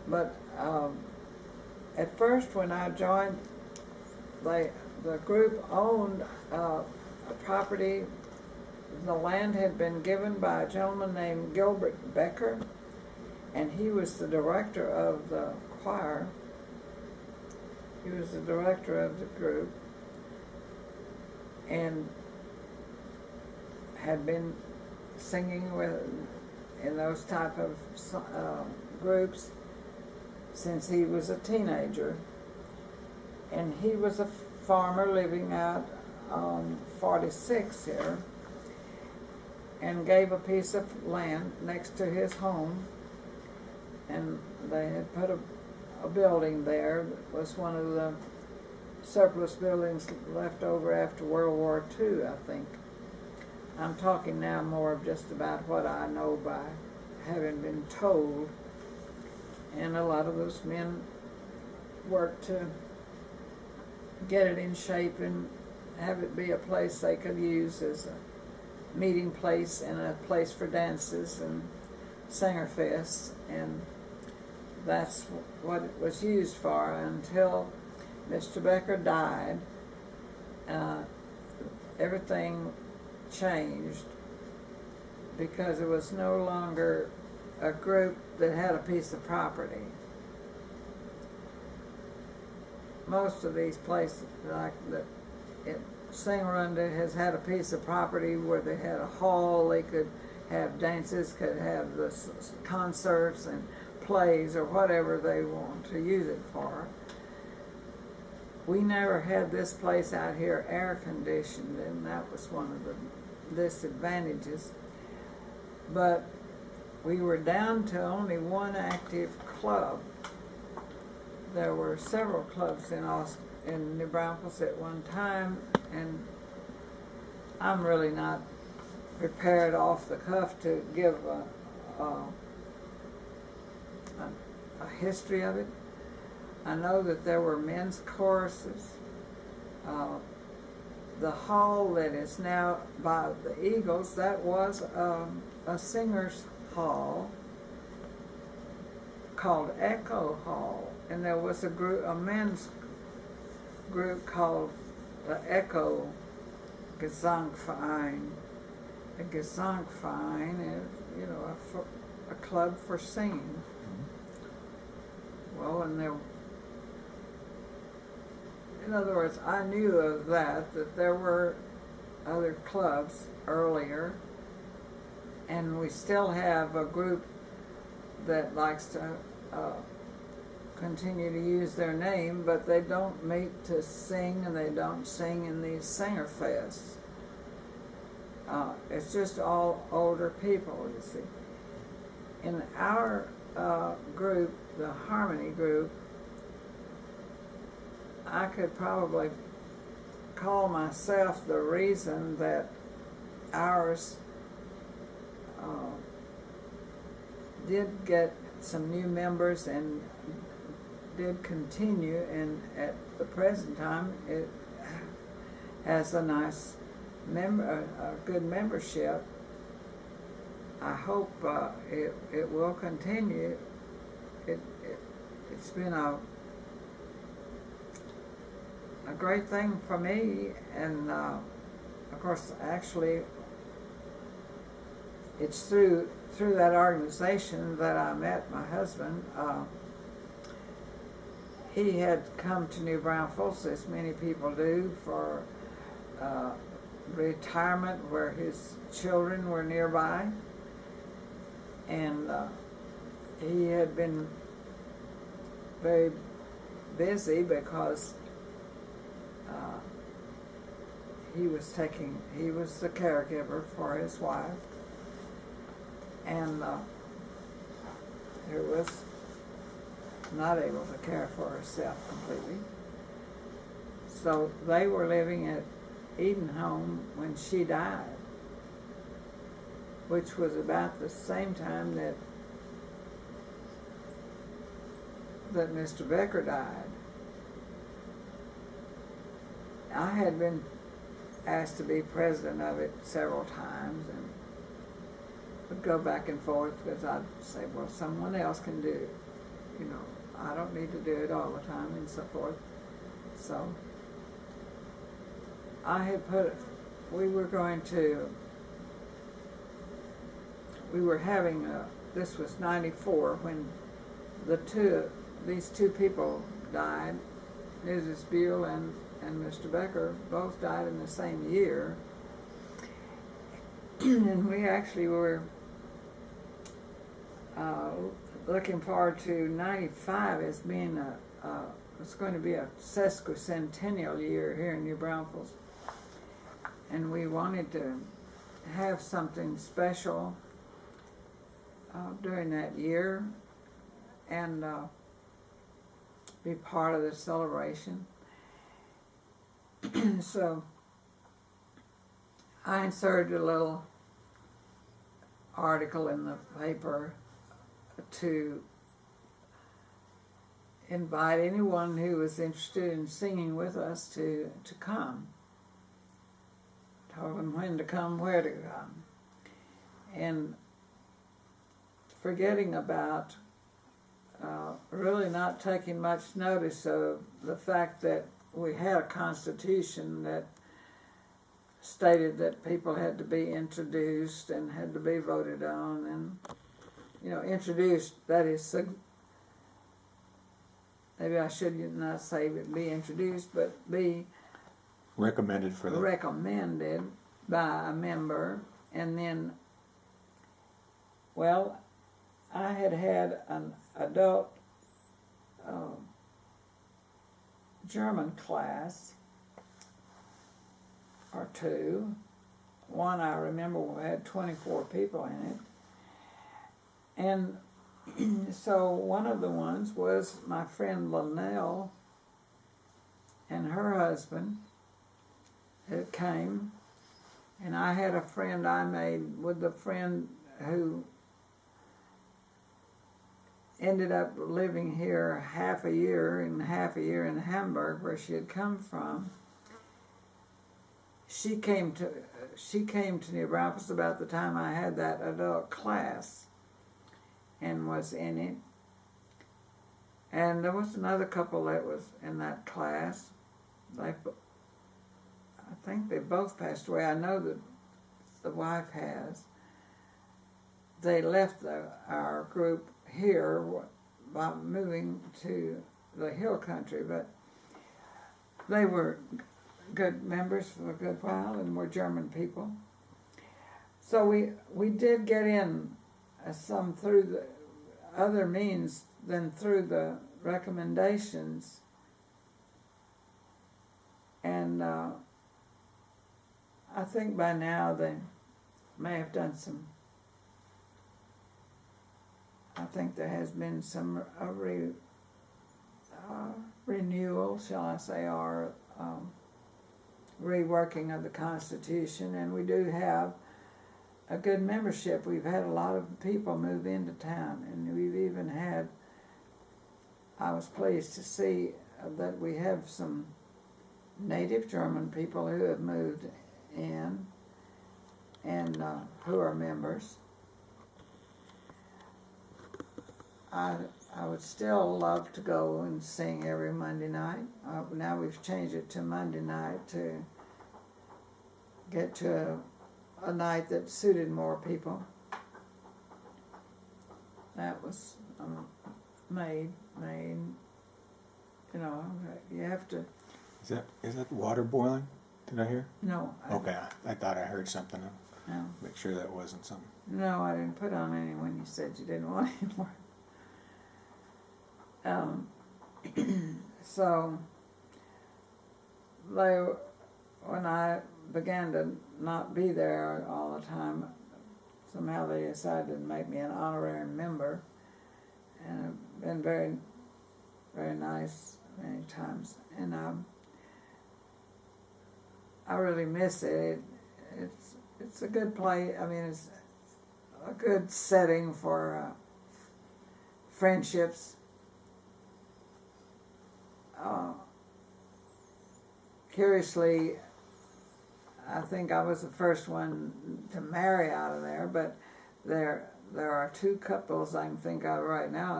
But at first, when I joined, the group owned a property. The land had been given by a gentleman named Gilbert Becker, and he was the director of the choir. He was the director of the group and had been singing in those type of groups since he was a teenager. And he was a farmer living out on 46 here, and gave a piece of land next to his home, and they had put a building there that was one of the surplus buildings left over after World War II, I think. I'm talking now more of just about what I know by having been told, and a lot of those men worked to get it in shape and have it be a place they could use as a meeting place and a place for dances and singer fests, and that's what it was used for until Mr. Becker died. Everything changed because it was no longer a group that had a piece of property. Most of these places, like Singerunda, has had a piece of property where they had a hall, they could have dances, could have the concerts and plays or whatever they want to use it for. We never had this place out here air conditioned, and that was one of the disadvantages. But we were down to only one active club. There were several clubs in New Braunfels at one time, and I'm really not prepared off the cuff to give a history of it. I know that there were men's choruses. The hall that is now by the Eagles, that was a singer's hall called Echo Hall, and there was a men's group called the Echo Gesangverein. A Gesangverein is, a club for singing. Well, and there, in other words, I knew of that there were other clubs earlier, and we still have a group that likes to continue to use their name, but they don't meet to sing, and they don't sing in these singer fests. It's just all older people, you see. In our group, the Harmony group, I could probably call myself the reason that ours did get some new members and did continue, and at the present time it has a nice a good membership. I hope it will continue. It's been a great thing for me, and of course, actually, it's through that organization that I met my husband. He had come to New Braunfels, as many people do, for retirement, where his children were nearby, and he had been very busy because he was the caregiver for his wife, and he was not able to care for herself completely. So they were living at Eden Home when she died, which was about the same time that Mr. Becker died. I had been asked to be president of it several times, and would go back and forth because I'd say, well, someone else can do it. you know, I don't need to do it all the time and so forth. So I had we were having this was 94 when these two people died. Mrs. Buell and Mr. Becker both died in the same year. And we actually were looking forward to 95 as being it's going to be a sesquicentennial year here in New Braunfels. And we wanted to have something special during that year and be part of the celebration. So I inserted a little article in the paper to invite anyone who was interested in singing with us to come. Told them when to come, where to come. And forgetting about really not taking much notice of the fact that we had a constitution that stated that people had to be introduced and had to be voted on, and you know, introduced, that is, maybe I should not say be introduced, but be recommended by a member. And then, well, I had an adult German class or two. One I remember had 24 people in it. And so one of the ones was my friend Linnell and her husband who came. And I had a friend I made with a friend who ended up living here half a year in Hamburg, where she had come from. She came to New Braunfels about the time I had that adult class and was in it. And there was another couple that was in that class. I think they both passed away. I know that the wife has. They left our group here by moving to the hill country, but they were good members for a good while and were German people. So we did get in some through the other means than through the recommendations. And I think by now they may have done some, I think there has been some renewal, shall I say, or reworking of the Constitution, and we do have a good membership. We've had a lot of people move into town, and we've even had, I was pleased to see that we have some native German people who have moved in and who are members. I would still love to go and sing every Monday night. Now we've changed it to Monday night to get to a night that suited more people. That was made, you know, you have to... Is that water boiling? Did I hear? No. Okay, I thought I heard something. No. Make sure that wasn't something. No, I didn't put on any when you said you didn't want any more. So, when I began to not be there all the time, somehow they decided to make me an honorary member, and I've been very, very nice many times, and I really miss it. It's a good place. I mean, it's a good setting for friendships. Curiously, I think I was the first one to marry out of there, but there are two couples I can think of right now